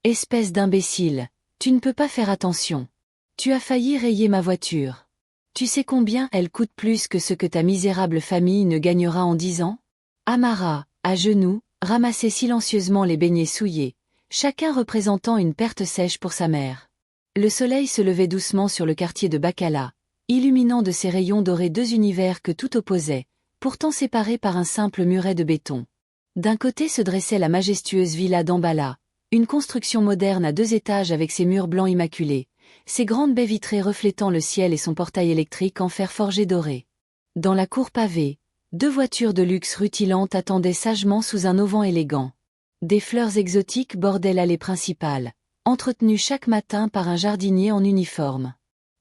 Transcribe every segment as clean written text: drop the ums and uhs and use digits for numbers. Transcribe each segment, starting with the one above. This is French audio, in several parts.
Espèce d'imbécile, tu ne peux pas faire attention. Tu as failli rayer ma voiture. Tu sais combien elle coûte plus que ce que ta misérable famille ne gagnera en 10 ans? Amara, à genoux, ramassait silencieusement les beignets souillés, chacun représentant une perte sèche pour sa mère. Le soleil se levait doucement sur le quartier de Bacala, illuminant de ses rayons dorés deux univers que tout opposait, pourtant séparés par un simple muret de béton. D'un côté se dressait la majestueuse villa d'Ambala, une construction moderne à 2 étages avec ses murs blancs immaculés, ses grandes baies vitrées reflétant le ciel et son portail électrique en fer forgé doré. Dans la cour pavée, 2 voitures de luxe rutilantes attendaient sagement sous un auvent élégant. Des fleurs exotiques bordaient l'allée principale, entretenues chaque matin par un jardinier en uniforme.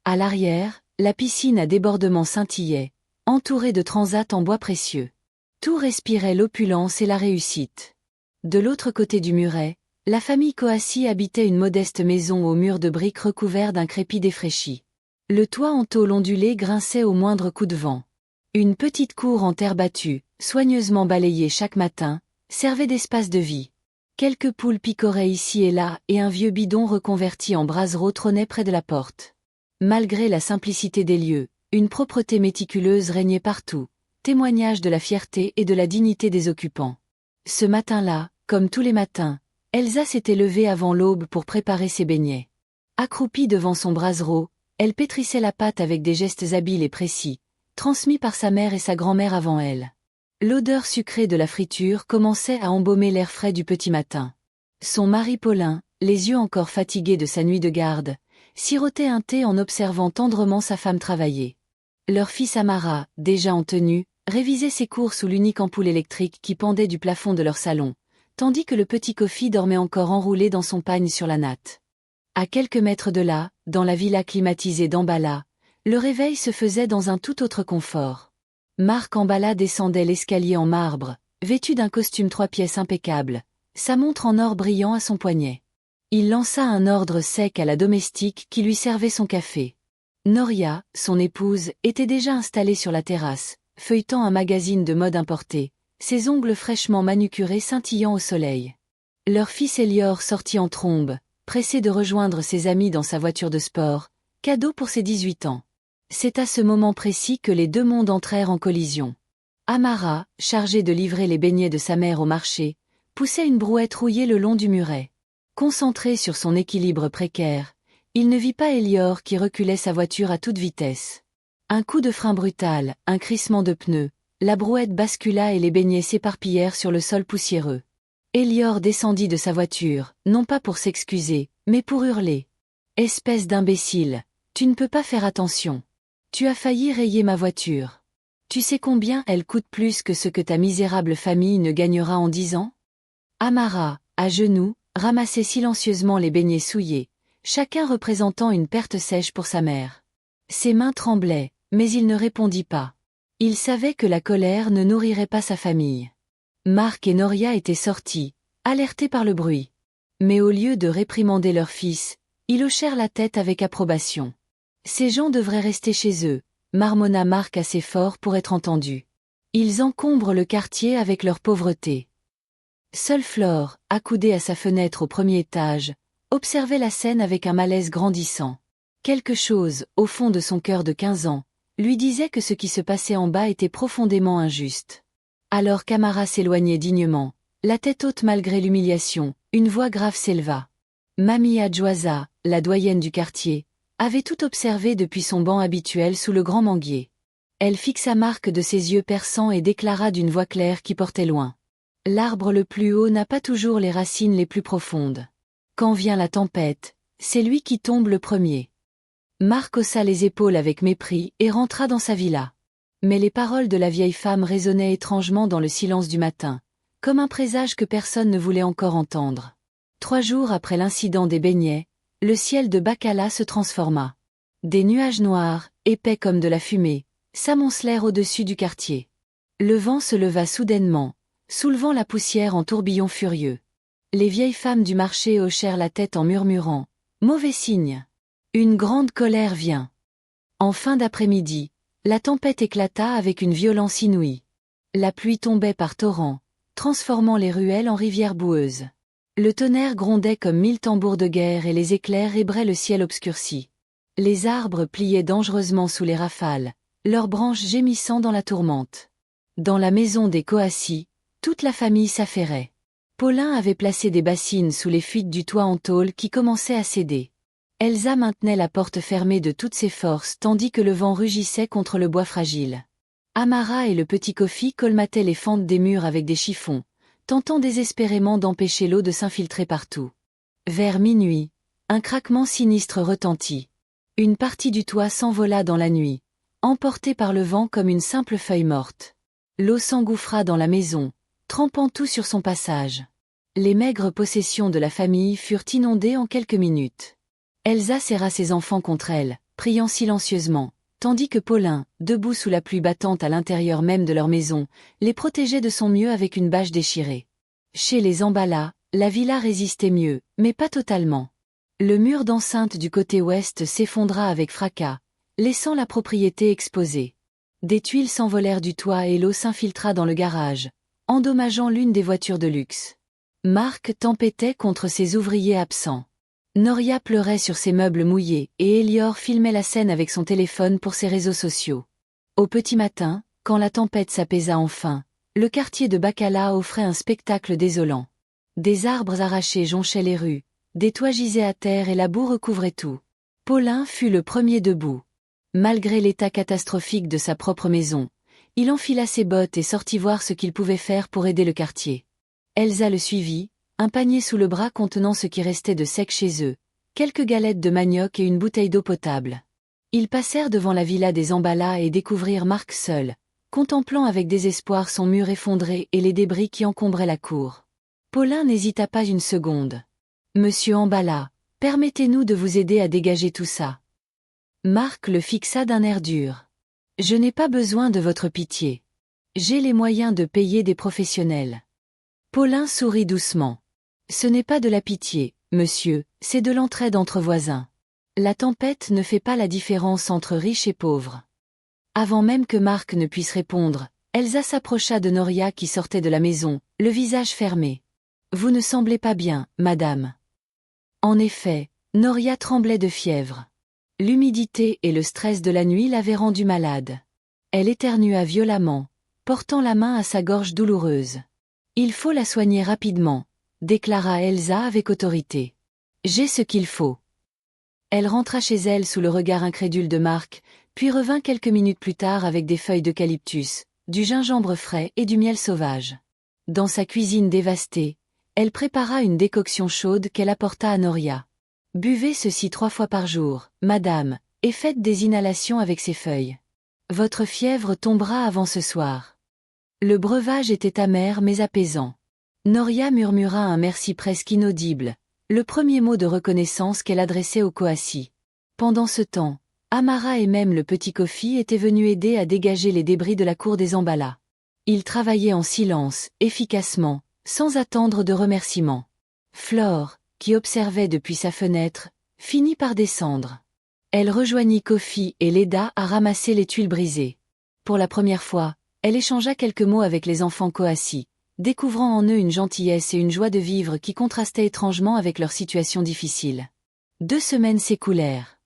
À l'arrière, la piscine à débordement scintillait, entourée de transats en bois précieux. Tout respirait l'opulence et la réussite. De l'autre côté du muret, la famille Coassi habitait une modeste maison aux murs de briques recouverts d'un crépi défraîchi. Le toit en tôle ondulé grinçait au moindre coup de vent. Une petite cour en terre battue, soigneusement balayée chaque matin, servait d'espace de vie. Quelques poules picoraient ici et là et un vieux bidon reconverti en brasereau trônait près de la porte. Malgré la simplicité des lieux, une propreté méticuleuse régnait partout, témoignage de la fierté et de la dignité des occupants. Ce matin-là, comme tous les matins, Elsa s'était levée avant l'aube pour préparer ses beignets. Accroupie devant son brasereau, elle pétrissait la pâte avec des gestes habiles et précis, transmis par sa mère et sa grand-mère avant elle. L'odeur sucrée de la friture commençait à embaumer l'air frais du petit matin. Son mari Paulin, les yeux encore fatigués de sa nuit de garde, sirotait un thé en observant tendrement sa femme travailler. Leur fils Amara, déjà en tenue, révisait ses cours sous l'unique ampoule électrique qui pendait du plafond de leur salon, tandis que le petit Kofi dormait encore enroulé dans son pagne sur la natte. À quelques mètres de là, dans la villa climatisée d'Ambala, le réveil se faisait dans un tout autre confort. Marc Ambala descendait l'escalier en marbre, vêtu d'un costume 3 pièces impeccable, sa montre en or brillant à son poignet. Il lança un ordre sec à la domestique qui lui servait son café. Noria, son épouse, était déjà installée sur la terrasse, feuilletant un magazine de mode importé, ses ongles fraîchement manucurés scintillant au soleil. Leur fils Elior sortit en trombe, pressé de rejoindre ses amis dans sa voiture de sport, cadeau pour ses 18 ans. C'est à ce moment précis que les 2 mondes entrèrent en collision. Amara, chargé de livrer les beignets de sa mère au marché, poussait une brouette rouillée le long du muret. Concentré sur son équilibre précaire, il ne vit pas Elior qui reculait sa voiture à toute vitesse. Un coup de frein brutal, un crissement de pneus, la brouette bascula et les beignets s'éparpillèrent sur le sol poussiéreux. Elior descendit de sa voiture, non pas pour s'excuser, mais pour hurler. « Espèce d'imbécile, tu ne peux pas faire attention. Tu as failli rayer ma voiture. Tu sais combien elle coûte plus que ce que ta misérable famille ne gagnera en 10 ans ?» Amara, à genoux, ramassait silencieusement les beignets souillés, chacun représentant une perte sèche pour sa mère. Ses mains tremblaient, mais il ne répondit pas. Il savait que la colère ne nourrirait pas sa famille. Marc et Noria étaient sortis, alertés par le bruit. Mais au lieu de réprimander leur fils, ils hochèrent la tête avec approbation. Ces gens devraient rester chez eux, marmonna Marc assez fort pour être entendu. Ils encombrent le quartier avec leur pauvreté. Seule Flore, accoudée à sa fenêtre au premier étage, observait la scène avec un malaise grandissant. Quelque chose, au fond de son cœur de 15 ans, lui disait que ce qui se passait en bas était profondément injuste. Alors qu'Amara s'éloignait dignement, la tête haute malgré l'humiliation, une voix grave s'éleva. Mamie Adjoasa, la doyenne du quartier, avait tout observé depuis son banc habituel sous le grand manguier. Elle fixa Marc de ses yeux perçants et déclara d'une voix claire qui portait loin. « L'arbre le plus haut n'a pas toujours les racines les plus profondes. Quand vient la tempête, c'est lui qui tombe le premier. » Marc haussa les épaules avec mépris et rentra dans sa villa. Mais les paroles de la vieille femme résonnaient étrangement dans le silence du matin, comme un présage que personne ne voulait encore entendre. 3 jours après l'incident des beignets, le ciel de Bacala se transforma. Des nuages noirs, épais comme de la fumée, s'amoncelèrent au-dessus du quartier. Le vent se leva soudainement, soulevant la poussière en tourbillons furieux. Les vieilles femmes du marché hochèrent la tête en murmurant « Mauvais signe. Une grande colère vient. » En fin d'après-midi, la tempête éclata avec une violence inouïe. La pluie tombait par torrents, transformant les ruelles en rivières boueuses. Le tonnerre grondait comme 1000 tambours de guerre et les éclairs ébraient le ciel obscurci. Les arbres pliaient dangereusement sous les rafales, leurs branches gémissant dans la tourmente. Dans la maison des Coassi, toute la famille s'affairait. Paulin avait placé des bassines sous les fuites du toit en tôle qui commençaient à céder. Elsa maintenait la porte fermée de toutes ses forces tandis que le vent rugissait contre le bois fragile. Amara et le petit Kofi colmataient les fentes des murs avec des chiffons, tentant désespérément d'empêcher l'eau de s'infiltrer partout. Vers minuit, un craquement sinistre retentit. Une partie du toit s'envola dans la nuit, emportée par le vent comme une simple feuille morte. L'eau s'engouffra dans la maison, trempant tout sur son passage. Les maigres possessions de la famille furent inondées en quelques minutes. Elsa serra ses enfants contre elle, priant silencieusement, tandis que Paulin, debout sous la pluie battante à l'intérieur même de leur maison, les protégeait de son mieux avec une bâche déchirée. Chez les Embala, la villa résistait mieux, mais pas totalement. Le mur d'enceinte du côté ouest s'effondra avec fracas, laissant la propriété exposée. Des tuiles s'envolèrent du toit et l'eau s'infiltra dans le garage, endommageant l'une des voitures de luxe. Marc tempêtait contre ses ouvriers absents. Noria pleurait sur ses meubles mouillés et Elior filmait la scène avec son téléphone pour ses réseaux sociaux. Au petit matin, quand la tempête s'apaisa enfin, le quartier de Bacala offrait un spectacle désolant. Des arbres arrachés jonchaient les rues, des toits gisaient à terre et la boue recouvrait tout. Paulin fut le premier debout. Malgré l'état catastrophique de sa propre maison, il enfila ses bottes et sortit voir ce qu'il pouvait faire pour aider le quartier. Elsa le suivit, un panier sous le bras contenant ce qui restait de sec chez eux, quelques galettes de manioc et une bouteille d'eau potable. Ils passèrent devant la villa des Embala et découvrirent Marc seul, contemplant avec désespoir son mur effondré et les débris qui encombraient la cour. Paulin n'hésita pas une seconde. « Monsieur Embala, permettez-nous de vous aider à dégager tout ça. » Marc le fixa d'un air dur. « Je n'ai pas besoin de votre pitié. J'ai les moyens de payer des professionnels. » Paulin sourit doucement. « Ce n'est pas de la pitié, monsieur, c'est de l'entraide entre voisins. La tempête ne fait pas la différence entre riches et pauvres. » Avant même que Marc ne puisse répondre, Elsa s'approcha de Noria qui sortait de la maison, le visage fermé. « Vous ne semblez pas bien, madame. » En effet, Noria tremblait de fièvre. L'humidité et le stress de la nuit l'avaient rendue malade. Elle éternua violemment, portant la main à sa gorge douloureuse. « Il faut la soigner rapidement, » déclara Elsa avec autorité. « J'ai ce qu'il faut. » Elle rentra chez elle sous le regard incrédule de Marc, puis revint quelques minutes plus tard avec des feuilles d'eucalyptus, du gingembre frais et du miel sauvage. Dans sa cuisine dévastée, elle prépara une décoction chaude qu'elle apporta à Noria. « Buvez ceci 3 fois par jour, madame, et faites des inhalations avec ces feuilles. Votre fièvre tombera avant ce soir. » Le breuvage était amer mais apaisant. Noria murmura un merci presque inaudible, le premier mot de reconnaissance qu'elle adressait aux Coassi. Pendant ce temps, Amara et même le petit Kofi étaient venus aider à dégager les débris de la cour des Embala. Ils travaillaient en silence, efficacement, sans attendre de remerciements. Flore, qui observait depuis sa fenêtre, finit par descendre. Elle rejoignit Kofi et l'aida à ramasser les tuiles brisées. Pour la première fois, elle échangea quelques mots avec les enfants Coassi, découvrant en eux une gentillesse et une joie de vivre qui contrastaient étrangement avec leur situation difficile. 2 semaines s'écoulèrent.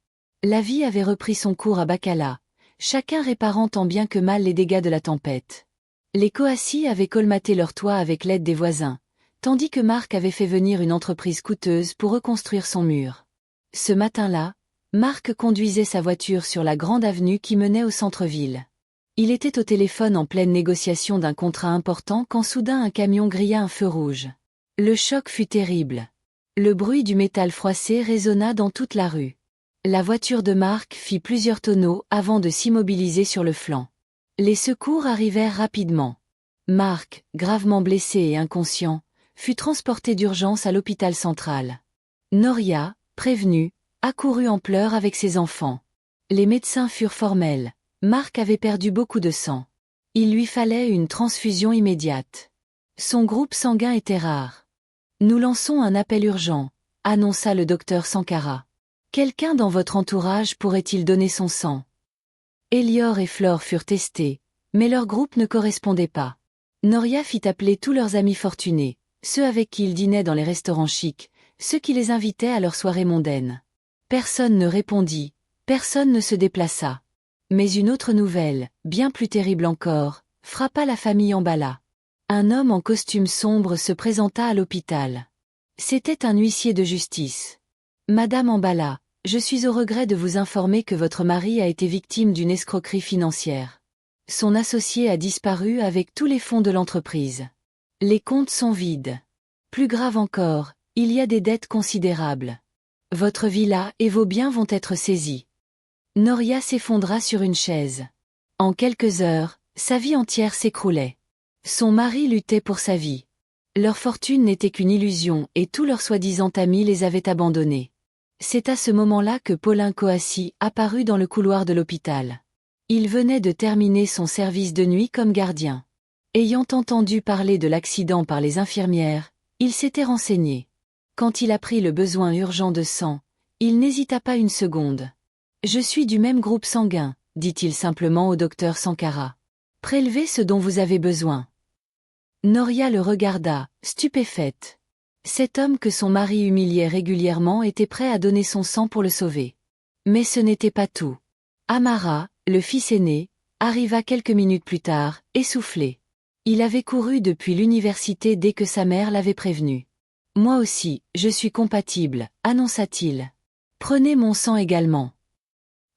La vie avait repris son cours à Bacala, chacun réparant tant bien que mal les dégâts de la tempête. Les Coassi avaient colmaté leur toit avec l'aide des voisins, tandis que Marc avait fait venir une entreprise coûteuse pour reconstruire son mur. Ce matin-là, Marc conduisait sa voiture sur la grande avenue qui menait au centre-ville. Il était au téléphone en pleine négociation d'un contrat important quand soudain un camion grilla un feu rouge. Le choc fut terrible. Le bruit du métal froissé résonna dans toute la rue. La voiture de Marc fit plusieurs tonneaux avant de s'immobiliser sur le flanc. Les secours arrivèrent rapidement. Marc, gravement blessé et inconscient, fut transporté d'urgence à l'hôpital central. Noria, prévenue, accourut en pleurs avec ses enfants. Les médecins furent formels. Marc avait perdu beaucoup de sang. Il lui fallait une transfusion immédiate. Son groupe sanguin était rare. « Nous lançons un appel urgent », annonça le docteur Sankara. « Quelqu'un dans votre entourage pourrait-il donner son sang ?» Elior et Flore furent testés, mais leur groupe ne correspondait pas. Noria fit appeler tous leurs amis fortunés, ceux avec qui ils dînaient dans les restaurants chics, ceux qui les invitaient à leurs soirées mondaines. Personne ne répondit, personne ne se déplaça. Mais une autre nouvelle, bien plus terrible encore, frappa la famille Emballa. Un homme en costume sombre se présenta à l'hôpital. C'était un huissier de justice. « Madame Emballa, je suis au regret de vous informer que votre mari a été victime d'une escroquerie financière. Son associé a disparu avec tous les fonds de l'entreprise. Les comptes sont vides. Plus grave encore, il y a des dettes considérables. Votre villa et vos biens vont être saisis. » Noria s'effondra sur une chaise. En quelques heures, sa vie entière s'écroulait. Son mari luttait pour sa vie. Leur fortune n'était qu'une illusion et tous leurs soi-disant amis les avaient abandonnés. C'est à ce moment-là que Paulin Coassi apparut dans le couloir de l'hôpital. Il venait de terminer son service de nuit comme gardien. Ayant entendu parler de l'accident par les infirmières, il s'était renseigné. Quand il apprit le besoin urgent de sang, il n'hésita pas une seconde. « Je suis du même groupe sanguin », dit-il simplement au docteur Sankara. « Prélevez ce dont vous avez besoin. » Noria le regarda, stupéfaite. Cet homme que son mari humiliait régulièrement était prêt à donner son sang pour le sauver. Mais ce n'était pas tout. Amara, le fils aîné, arriva quelques minutes plus tard, essoufflé. Il avait couru depuis l'université dès que sa mère l'avait prévenu. « Moi aussi, je suis compatible », annonça-t-il. « Prenez mon sang également. »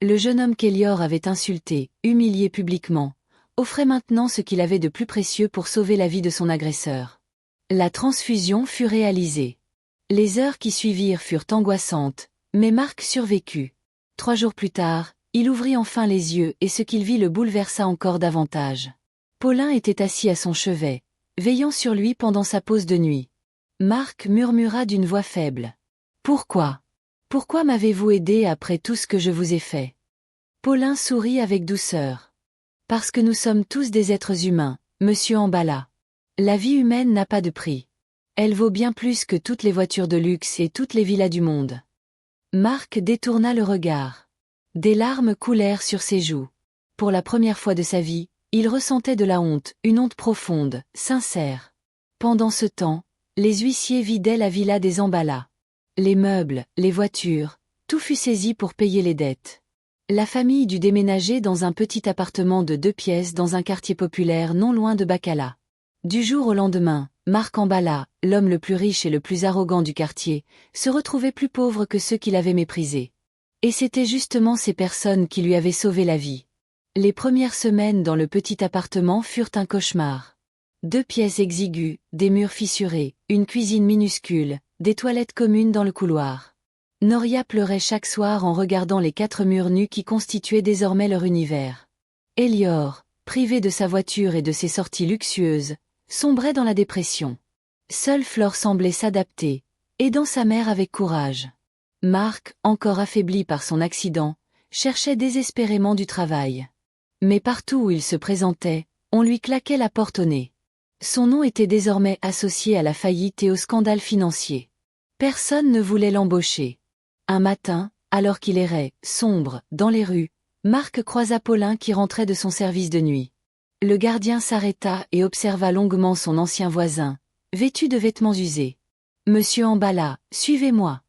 Le jeune homme qu'Elior avait insulté, humilié publiquement, offrait maintenant ce qu'il avait de plus précieux pour sauver la vie de son agresseur. La transfusion fut réalisée. Les heures qui suivirent furent angoissantes, mais Marc survécut. 3 jours plus tard, il ouvrit enfin les yeux et ce qu'il vit le bouleversa encore davantage. Paulin était assis à son chevet, veillant sur lui pendant sa pause de nuit. Marc murmura d'une voix faible. « Pourquoi ? Pourquoi m'avez-vous aidé après tout ce que je vous ai fait ?» Paulin sourit avec douceur. « Parce que nous sommes tous des êtres humains, monsieur Emballa. La vie humaine n'a pas de prix. Elle vaut bien plus que toutes les voitures de luxe et toutes les villas du monde. » Marc détourna le regard. Des larmes coulèrent sur ses joues. Pour la première fois de sa vie, il ressentait de la honte, une honte profonde, sincère. Pendant ce temps, les huissiers vidaient la villa des Emballa. Les meubles, les voitures, tout fut saisi pour payer les dettes. La famille dut déménager dans un petit appartement de 2 pièces dans un quartier populaire non loin de Bacala. Du jour au lendemain, Marc Emballa, l'homme le plus riche et le plus arrogant du quartier, se retrouvait plus pauvre que ceux qui l'avaient méprisé. Et c'étaient justement ces personnes qui lui avaient sauvé la vie. Les premières semaines dans le petit appartement furent un cauchemar. 2 pièces exiguës, des murs fissurés, une cuisine minuscule, des toilettes communes dans le couloir. Noria pleurait chaque soir en regardant les 4 murs nus qui constituaient désormais leur univers. Elior, privé de sa voiture et de ses sorties luxueuses, sombrait dans la dépression. Seule Flore semblait s'adapter, aidant sa mère avec courage. Marc, encore affaibli par son accident, cherchait désespérément du travail. Mais partout où il se présentait, on lui claquait la porte au nez. Son nom était désormais associé à la faillite et au scandale financier. Personne ne voulait l'embaucher. Un matin, alors qu'il errait, sombre, dans les rues, Marc croisa Paulin qui rentrait de son service de nuit. Le gardien s'arrêta et observa longuement son ancien voisin, vêtu de vêtements usés. « Monsieur Emballa, suivez-moi. »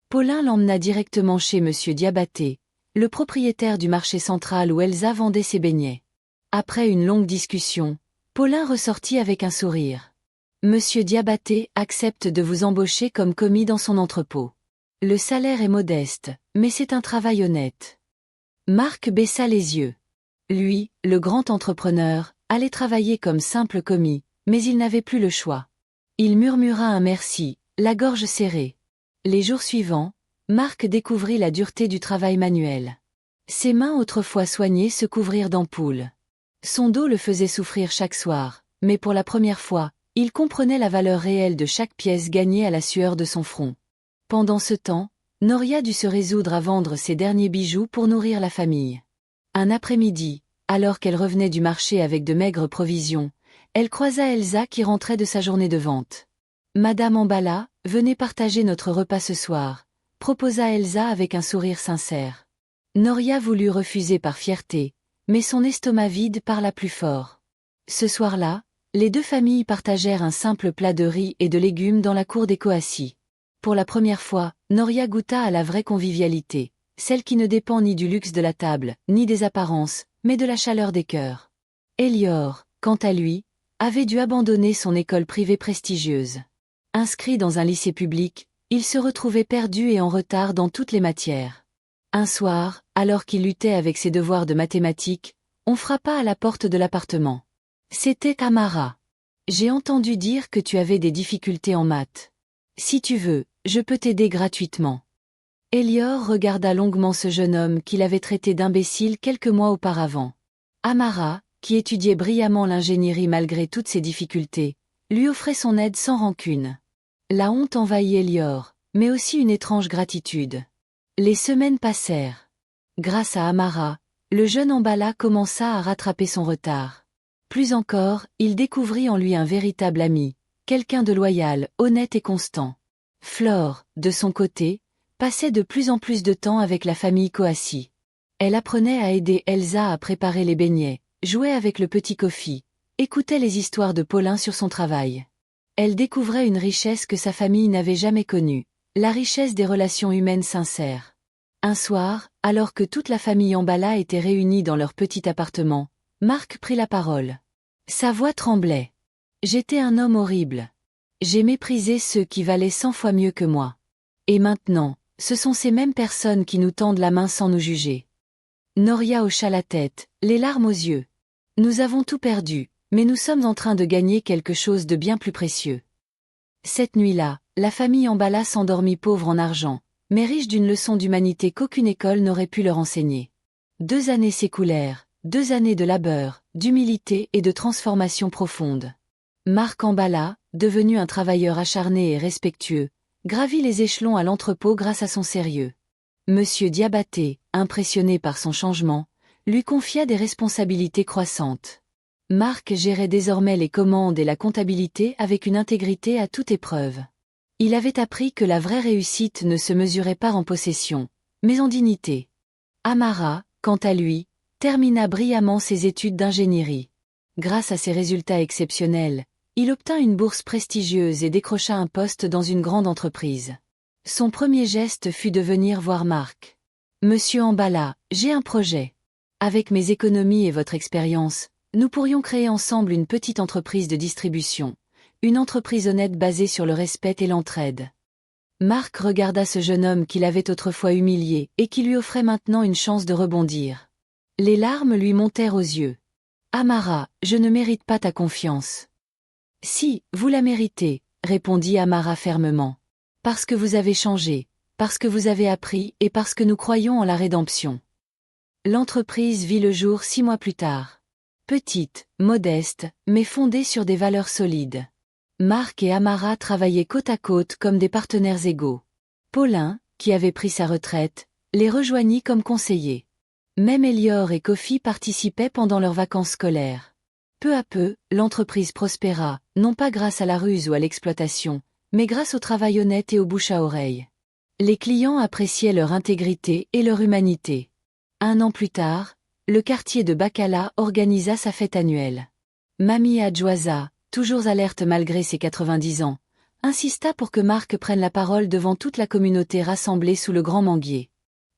Paulin l'emmena directement chez Monsieur Diabaté, le propriétaire du marché central où Elsa vendait ses beignets. Après une longue discussion, Paulin ressortit avec un sourire. « Monsieur Diabaté accepte de vous embaucher comme commis dans son entrepôt. Le salaire est modeste, mais c'est un travail honnête. » Marc baissa les yeux. Lui, le grand entrepreneur, allait travailler comme simple commis, mais il n'avait plus le choix. Il murmura un merci, la gorge serrée. Les jours suivants, Marc découvrit la dureté du travail manuel. Ses mains autrefois soignées se couvrirent d'ampoules. Son dos le faisait souffrir chaque soir, mais pour la première fois, il comprenait la valeur réelle de chaque pièce gagnée à la sueur de son front. Pendant ce temps, Noria dut se résoudre à vendre ses derniers bijoux pour nourrir la famille. Un après-midi, alors qu'elle revenait du marché avec de maigres provisions, elle croisa Elsa qui rentrait de sa journée de vente. « Madame Emballa, venez partager notre repas ce soir », proposa Elsa avec un sourire sincère. Noria voulut refuser par fierté, mais son estomac vide parla plus fort. Ce soir-là, Les deux familles partagèrent un simple plat de riz et de légumes dans la cour des Coassi. Pour la première fois, Noria goûta à la vraie convivialité, celle qui ne dépend ni du luxe de la table, ni des apparences, mais de la chaleur des cœurs. Elior, quant à lui, avait dû abandonner son école privée prestigieuse. Inscrit dans un lycée public, il se retrouvait perdu et en retard dans toutes les matières. Un soir, alors qu'il luttait avec ses devoirs de mathématiques, on frappa à la porte de l'appartement. C'était Amara. « J'ai entendu dire que tu avais des difficultés en maths. Si tu veux, je peux t'aider gratuitement. » Elior regarda longuement ce jeune homme qu'il avait traité d'imbécile quelques mois auparavant. Amara, qui étudiait brillamment l'ingénierie malgré toutes ses difficultés, lui offrait son aide sans rancune. La honte envahit Elior, mais aussi une étrange gratitude. Les semaines passèrent. Grâce à Amara, le jeune Ambala commença à rattraper son retard. Plus encore, il découvrit en lui un véritable ami, quelqu'un de loyal, honnête et constant. Flore, de son côté, passait de plus en plus de temps avec la famille Coassi. Elle apprenait à aider Elsa à préparer les beignets, jouait avec le petit Kofi, écoutait les histoires de Paulin sur son travail. Elle découvrait une richesse que sa famille n'avait jamais connue, la richesse des relations humaines sincères. Un soir, alors que toute la famille Ambala était réunie dans leur petit appartement, Marc prit la parole. Sa voix tremblait. « J'étais un homme horrible. J'ai méprisé ceux qui valaient 100 fois mieux que moi. Et maintenant, ce sont ces mêmes personnes qui nous tendent la main sans nous juger. » Noria hocha la tête, les larmes aux yeux. « Nous avons tout perdu, mais nous sommes en train de gagner quelque chose de bien plus précieux. » Cette nuit-là, la famille Ambala s'endormit pauvre en argent, mais riche d'une leçon d'humanité qu'aucune école n'aurait pu leur enseigner. 2 années s'écoulèrent, 2 années de labeur, d'humilité et de transformation profonde. Marc Ambala, devenu un travailleur acharné et respectueux, gravit les échelons à l'entrepôt grâce à son sérieux. Monsieur Diabaté, impressionné par son changement, lui confia des responsabilités croissantes. Marc gérait désormais les commandes et la comptabilité avec une intégrité à toute épreuve. Il avait appris que la vraie réussite ne se mesurait pas en possession, mais en dignité. Amara, quant à lui, termina brillamment ses études d'ingénierie. Grâce à ses résultats exceptionnels, il obtint une bourse prestigieuse et décrocha un poste dans une grande entreprise. Son premier geste fut de venir voir Marc. « Monsieur Ambala, j'ai un projet. Avec mes économies et votre expérience, nous pourrions créer ensemble une petite entreprise de distribution, une entreprise honnête basée sur le respect et l'entraide. » Marc regarda ce jeune homme qu'il avait autrefois humilié et qui lui offrait maintenant une chance de rebondir. Les larmes lui montèrent aux yeux. « Amara, je ne mérite pas ta confiance. »« Si, vous la méritez, » répondit Amara fermement. « Parce que vous avez changé, parce que vous avez appris et parce que nous croyons en la rédemption. » L'entreprise vit le jour 6 mois plus tard. Petite, modeste, mais fondée sur des valeurs solides. Marc et Amara travaillaient côte à côte comme des partenaires égaux. Paulin, qui avait pris sa retraite, les rejoignit comme conseiller. Même Elior et Kofi participaient pendant leurs vacances scolaires. Peu à peu, l'entreprise prospéra, non pas grâce à la ruse ou à l'exploitation, mais grâce au travail honnête et au bouche à oreille. Les clients appréciaient leur intégrité et leur humanité. 1 an plus tard, le quartier de Bacala organisa sa fête annuelle. Mamie Adjoasa, toujours alerte malgré ses 90 ans, insista pour que Marc prenne la parole devant toute la communauté rassemblée sous le grand manguier.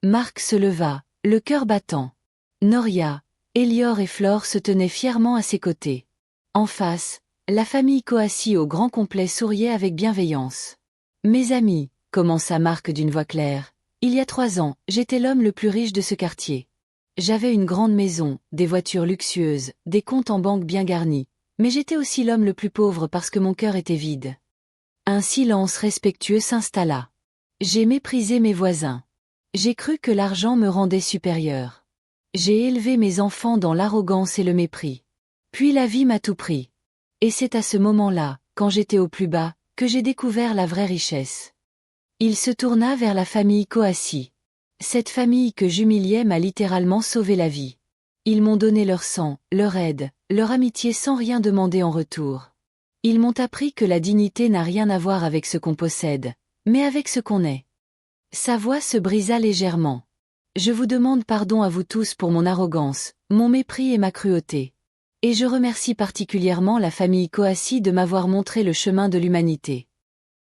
Marc se leva, le cœur battant. Noria, Elior et Flore se tenaient fièrement à ses côtés. En face, la famille Coassi au grand complet souriait avec bienveillance. « Mes amis, » commença Marc d'une voix claire, « il y a 3 ans, j'étais l'homme le plus riche de ce quartier. J'avais une grande maison, des voitures luxueuses, des comptes en banque bien garnis, mais j'étais aussi l'homme le plus pauvre parce que mon cœur était vide. » Un silence respectueux s'installa. J'ai méprisé mes voisins. J'ai cru que l'argent me rendait supérieur. J'ai élevé mes enfants dans l'arrogance et le mépris. Puis la vie m'a tout pris. Et c'est à ce moment-là, quand j'étais au plus bas, que j'ai découvert la vraie richesse. Il se tourna vers la famille Coassi. Cette famille que j'humiliais m'a littéralement sauvé la vie. Ils m'ont donné leur sang, leur aide, leur amitié sans rien demander en retour. Ils m'ont appris que la dignité n'a rien à voir avec ce qu'on possède, mais avec ce qu'on est. Sa voix se brisa légèrement. Je vous demande pardon à vous tous pour mon arrogance, mon mépris et ma cruauté. Et je remercie particulièrement la famille Coassi de m'avoir montré le chemin de l'humanité.